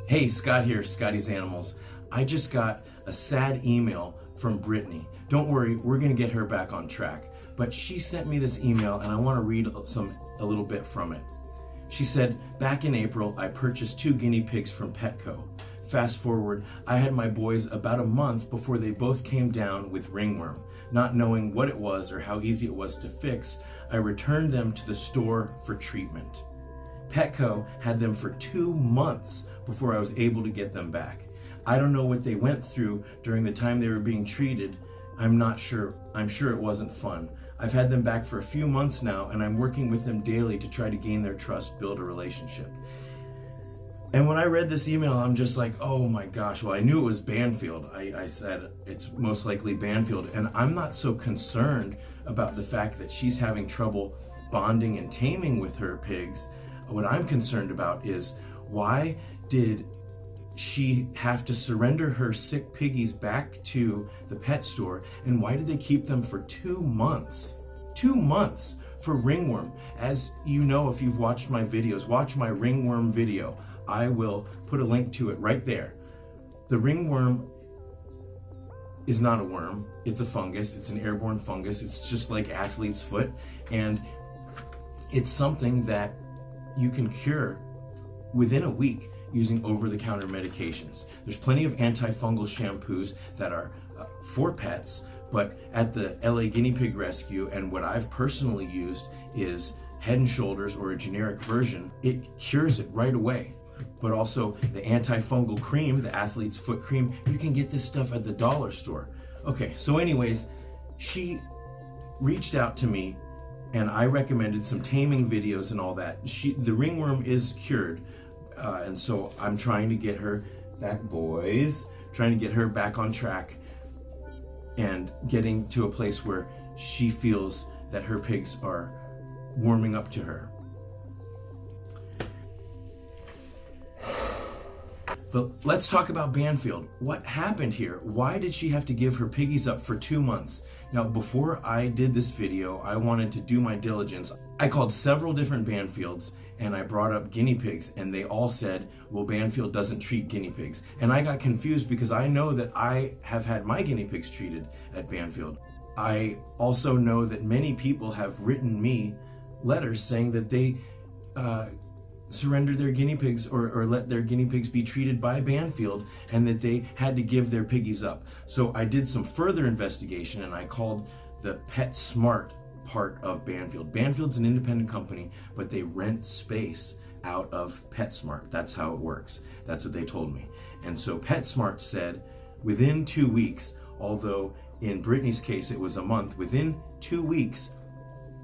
Hey, Scott here, Scotty's Animals. I just got a sad email from Brittany. Don't worry, we're gonna get her back on track. But she sent me this email and I wanna read a little bit from it. She said, back in April, I purchased 2 guinea pigs from Petco. Fast forward, I had my boys about a month before they both came down with ringworm. Not knowing what it was or how easy it was to fix, I returned them to the store for treatment. Petco had them for 2 months before I was able to get them back. I don't know what they went through during the time they were being treated. I'm not sure. I'm sure it wasn't fun. I've had them back for a few months now, and I'm working with them daily to try to gain their trust, build a relationship. And when I read this email, I'm just like, oh my gosh. Well, I knew it was Banfield. I said it's most likely Banfield, and I'm not so concerned about the fact that she's having trouble bonding and taming with her pigs. What I'm concerned about is, why did she have to surrender her sick piggies back to the pet store, and why did they keep them for 2 months? 2 months for ringworm. As you know, if you've watched my videos, watch my ringworm video. I will put a link to it right there. The ringworm is not a worm, it's a fungus. It's an airborne fungus. It's just like athlete's foot, and it's something that you can cure within a week using over-the-counter medications. There's plenty of antifungal shampoos that are for pets, but at the LA Guinea Pig Rescue, and what I've personally used is Head & Shoulders, or a generic version. It cures it right away. But also the antifungal cream, the athlete's foot cream, you can get this stuff at the dollar store. Okay, so anyways, she reached out to me and I recommended some taming videos and all that. The ringworm is cured, and so I'm trying to get her back, boys, trying to get her back on track and getting to a place where she feels that her pigs are warming up to her. But let's talk about Banfield. What happened here? Why did she have to give her piggies up for 2 months? Now, before I did this video, I wanted to do my diligence. I called several different Banfields and I brought up guinea pigs, and they all said, well, Banfield doesn't treat guinea pigs. And I got confused because I know that I have had my guinea pigs treated at Banfield. I also know that many people have written me letters saying that they surrendered their guinea pigs or let their guinea pigs be treated by Banfield, and that they had to give their piggies up. So I did some further investigation and I called the PetSmart part of Banfield. Banfield's an independent company, but they rent space out of PetSmart. That's how it works. That's what they told me. And so PetSmart said within 2 weeks, although in Brittany's case it was a month, within 2 weeks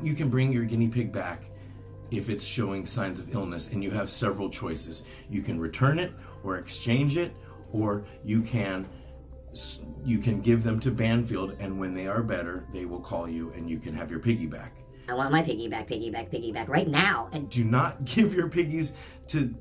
you can bring your guinea pig back if it's showing signs of illness, and you have several choices. You can return it or exchange it, or you can give them to Banfield, and when they are better, they will call you and you can have your piggy back. I want my piggy back right now. And do not give your piggies to...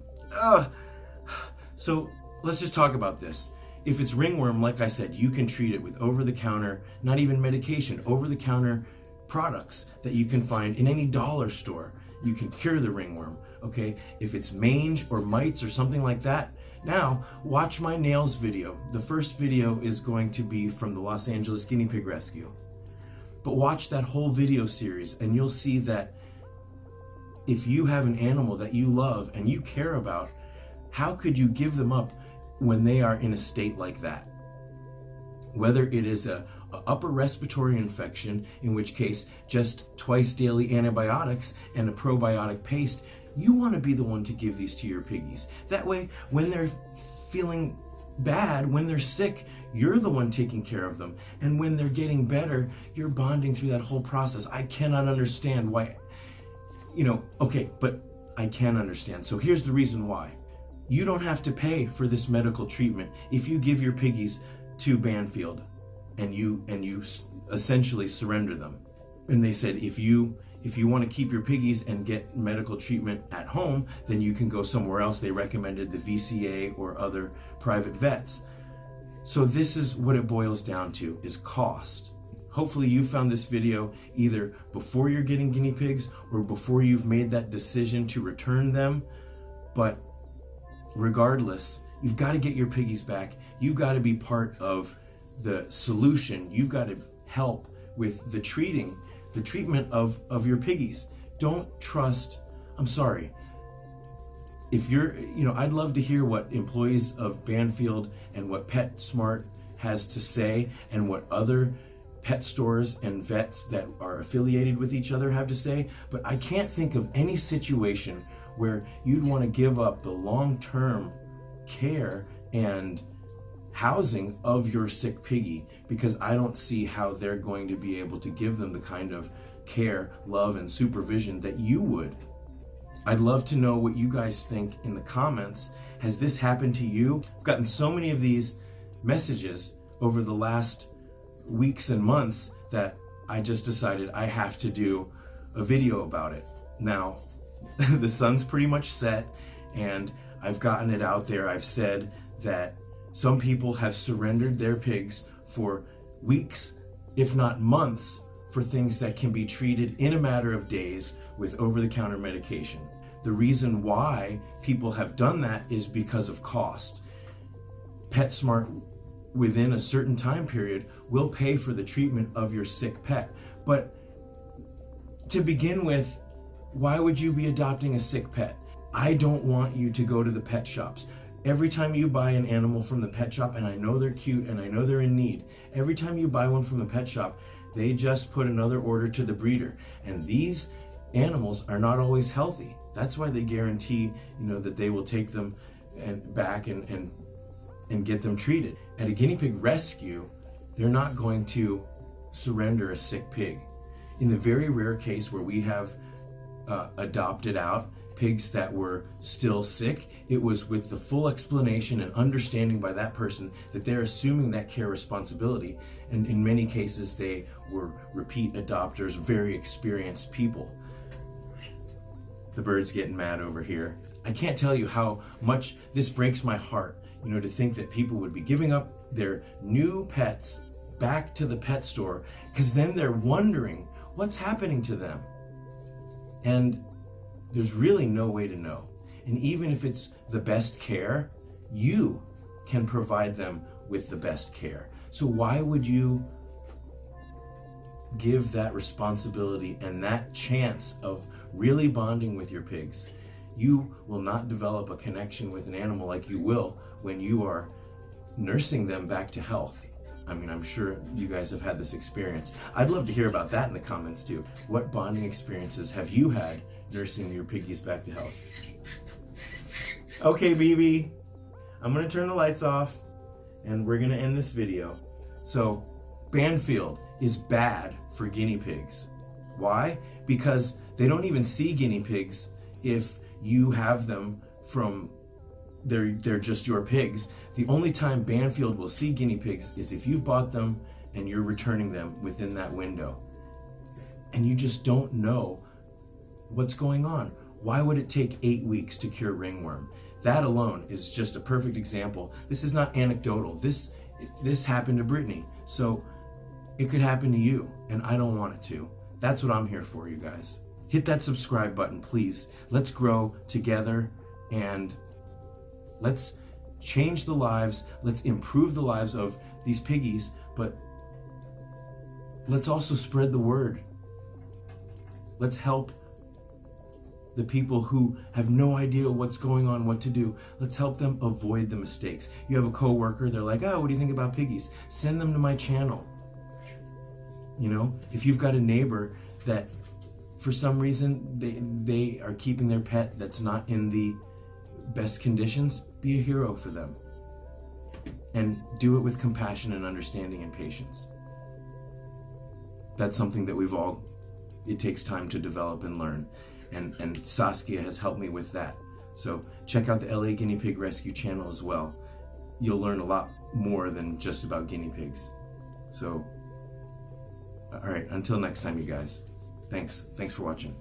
So let's just talk about this. If it's ringworm, like I said, you can treat it with over-the-counter, not even medication, over-the-counter products that you can find in any dollar store. You can cure the ringworm, okay? If it's mange or mites or something like that, now watch my nails video. The first video is going to be from the Los Angeles Guinea Pig Rescue. But watch that whole video series and you'll see that if you have an animal that you love and you care about, how could you give them up when they are in a state like that? Whether it is a upper respiratory infection, in which case just twice daily antibiotics and a probiotic paste, you want to be the one to give these to your piggies. That way, when they're feeling bad, when they're sick, you're the one taking care of them. And when they're getting better, you're bonding through that whole process. I cannot understand why, okay, but I can understand. So here's the reason why. You don't have to pay for this medical treatment if you give your piggies to Banfield and you essentially surrender them. And they said, if you want to keep your piggies and get medical treatment at home, then you can go somewhere else. They recommended the VCA or other private vets. So this is what it boils down to, is cost. Hopefully you found this video either before you're getting guinea pigs or before you've made that decision to return them. But regardless, you've got to get your piggies back. You've got to be part of the solution. You've got to help with the treatment of your piggies. Don't trust, I'm sorry, if you're, I'd love to hear what employees of Banfield and what PetSmart has to say, and what other pet stores and vets that are affiliated with each other have to say, but I can't think of any situation where you'd want to give up the long-term care and housing of your sick piggy, because I don't see how they're going to be able to give them the kind of care, love, and supervision that you would. I'd love to know what you guys think in the comments. Has this happened to you? I've gotten so many of these messages over the last weeks and months that I just decided I have to do a video about it. Now, the sun's pretty much set, and I've gotten it out there. I've said that some people have surrendered their pigs for weeks, if not months, for things that can be treated in a matter of days with over-the-counter medication. The reason why people have done that is because of cost. PetSmart, within a certain time period, will pay for the treatment of your sick pet. But to begin with, why would you be adopting a sick pet? I don't want you to go to the pet shops. Every time you buy an animal from the pet shop, and I know they're cute and I know they're in need, every time you buy one from the pet shop, they just put another order to the breeder. And these animals are not always healthy. That's why they guarantee, that they will take them back and get them treated. At a guinea pig rescue, they're not going to surrender a sick pig. In the very rare case where we have adopted out pigs that were still sick, it was with the full explanation and understanding by that person that they're assuming that care responsibility. And in many cases, they were repeat adopters, very experienced people. The bird's getting mad over here. I can't tell you how much this breaks my heart, to think that people would be giving up their new pets back to the pet store, because then they're wondering what's happening to them. And there's really no way to know. And even if it's the best care, you can provide them with the best care. So why would you give that responsibility and that chance of really bonding with your pigs? You will not develop a connection with an animal like you will when you are nursing them back to health. I mean, I'm sure you guys have had this experience. I'd love to hear about that in the comments too. What bonding experiences have you had nursing your piggies back to health? Okay, BB, I'm gonna turn the lights off and we're gonna end this video. So, Banfield is bad for guinea pigs. Why? Because they don't even see guinea pigs if you have them from, they're just your pigs. The only time Banfield will see guinea pigs is if you've bought them and you're returning them within that window. And you just don't know what's going on. Why would it take 8 weeks to cure ringworm? That alone is just a perfect example. This is not anecdotal. This happened to Brittany. So it could happen to you, and I don't want it to. That's what I'm here for, you guys. Hit that subscribe button, please. Let's grow together, and let's change the lives. Let's improve the lives of these piggies, but let's also spread the word. Let's help the people who have no idea what's going on, what to do. Let's help them avoid the mistakes. You have a coworker, they're like, oh, what do you think about piggies? Send them to my channel. If you've got a neighbor that for some reason they are keeping their pet that's not in the best conditions, be a hero for them. And do it with compassion and understanding and patience. That's something that it takes time to develop and learn. And Saskia has helped me with that. So check out the LA Guinea Pig Rescue channel as well. You'll learn a lot more than just about guinea pigs. So, all right, until next time, you guys. Thanks for watching.